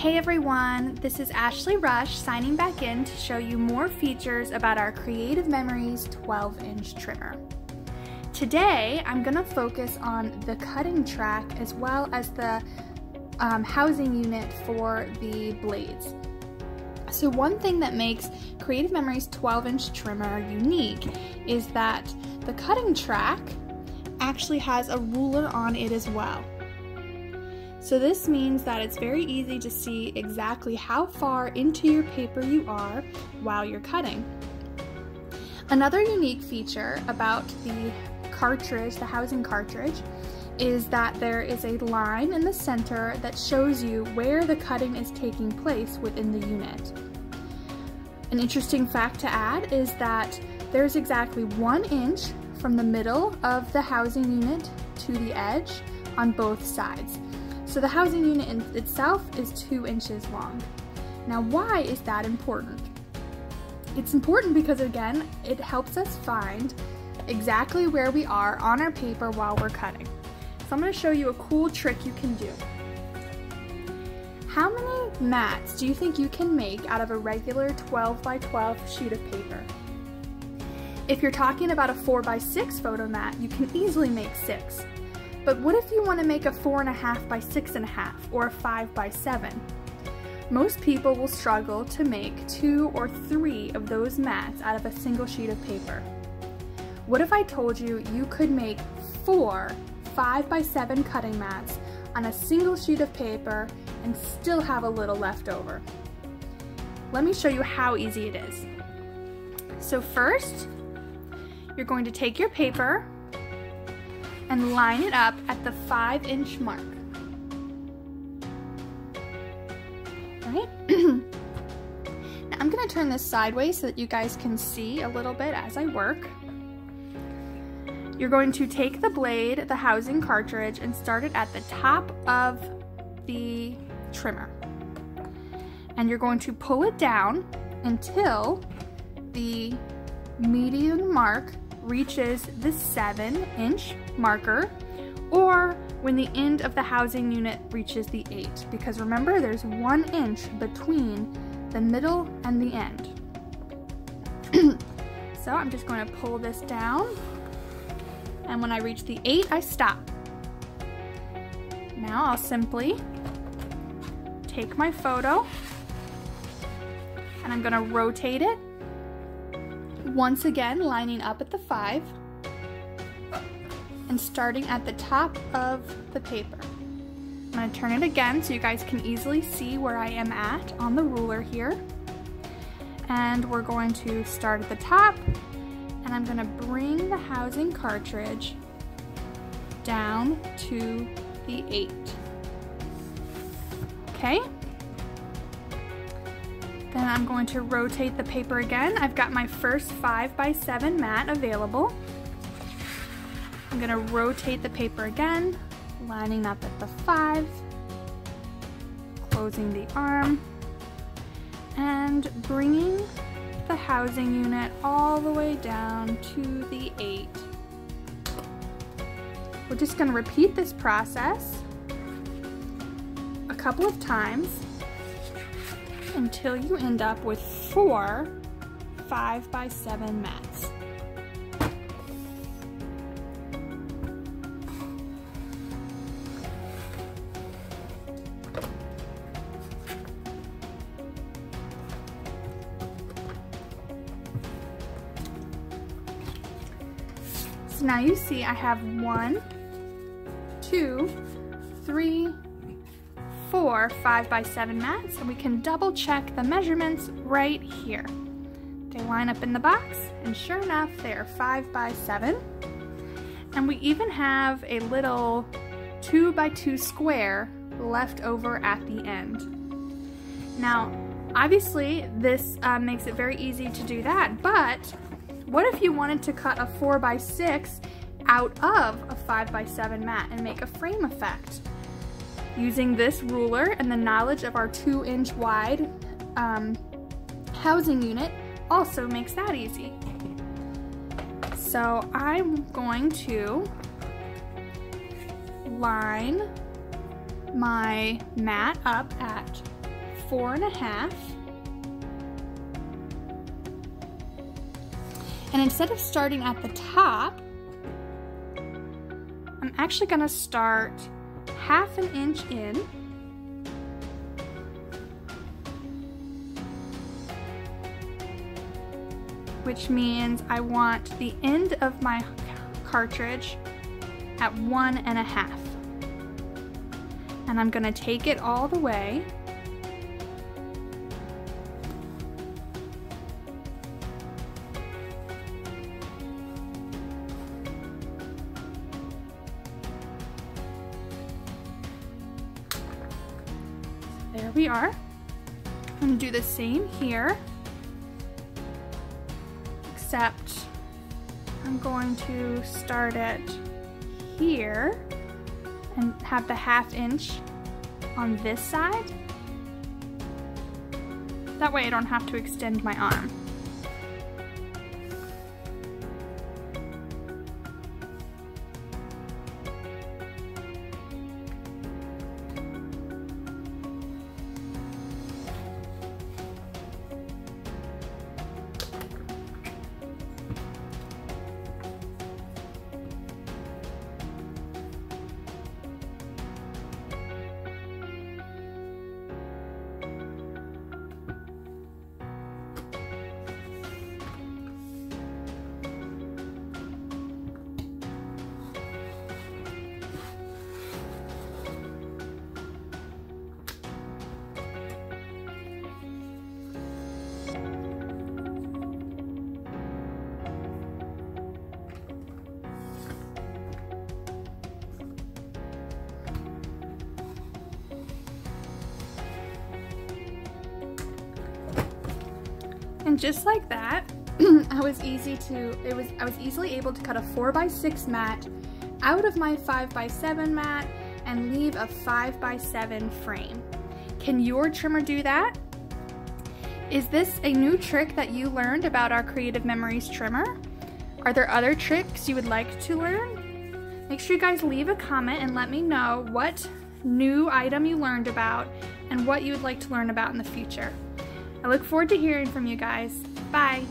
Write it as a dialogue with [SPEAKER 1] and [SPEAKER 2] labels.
[SPEAKER 1] Hey everyone, this is Ashley Rush signing back in to show you more features about our Creative Memories 12-inch trimmer. Today I'm going to focus on the cutting track as well as the housing unit for the blades. So one thing that makes Creative Memories 12-inch trimmer unique is that the cutting track actually has a ruler on it as well. So this means that it's very easy to see exactly how far into your paper you are while you're cutting. Another unique feature about the cartridge, the housing cartridge, is that there is a line in the center that shows you where the cutting is taking place within the unit. An interesting fact to add is that there's exactly 1 inch from the middle of the housing unit to the edge on both sides. So the housing unit in itself is 2 inches long. Now why is that important? It's important because again, it helps us find exactly where we are on our paper while we're cutting. So I'm going to show you a cool trick you can do. How many mats do you think you can make out of a regular 12 by 12 sheet of paper? If you're talking about a 4 by 6 photo mat, you can easily make 6. But what if you want to make a 4.5 by 6.5 or a 5 by 7? Most people will struggle to make 2 or 3 of those mats out of a single sheet of paper. What if I told you you could make 4 5 by 7 cutting mats on a single sheet of paper and still have a little left over? Let me show you how easy it is. So first, you're going to take your paper and line it up at the 5-inch mark. Right? Now I'm going to turn this sideways so that you guys can see a little bit as I work. You're going to take the blade, the housing cartridge, and start it at the top of the trimmer. And you're going to pull it down until the median mark reaches the 7-inch marker, or when the end of the housing unit reaches the 8, because remember there's 1 inch between the middle and the end. So I'm just going to pull this down, and when I reach the 8 I stop. Now I'll simply take my photo and I'm going to rotate it, once again lining up at the 5 and starting at the top of the paper. I'm going to turn it again so you guys can easily see where I am at on the ruler here. And we're going to start at the top, and I'm going to bring the housing cartridge down to the 8. Okay? Then I'm going to rotate the paper again. I've got my first 5 by 7 mat available. I'm going to rotate the paper again, lining up at the 5, closing the arm, and bringing the housing unit all the way down to the 8. We're just going to repeat this process a couple of times until you end up with 4 5 by 7 mats. So now you see I have 1, 2, 3, 4 5 by 7 mats, and we can double check the measurements right here. They line up in the box, and sure enough they are 5 by 7, and we even have a little 2 by 2 square left over at the end. Now obviously this makes it very easy to do that, but what if you wanted to cut a 4 by 6 out of a 5 by 7 mat and make a frame effect? Using this ruler and the knowledge of our 2-inch wide housing unit also makes that easy. So I'm going to line my mat up at 4.5. And instead of starting at the top, I'm actually gonna start 1/2 inch in. Which means I want the end of my cartridge at 1.5. And I'm gonna take it all the way. There we are. I'm gonna do the same here, except I'm going to start it here and have the 1/2 inch on this side. That way I don't have to extend my arm. And just like that, I was easily able to cut a 4x6 mat out of my 5x7 mat and leave a 5x7 frame. Can your trimmer do that? Is this a new trick that you learned about our Creative Memories trimmer? Are there other tricks you would like to learn? Make sure you guys leave a comment and let me know what new item you learned about and what you would like to learn about in the future. I look forward to hearing from you guys. Bye!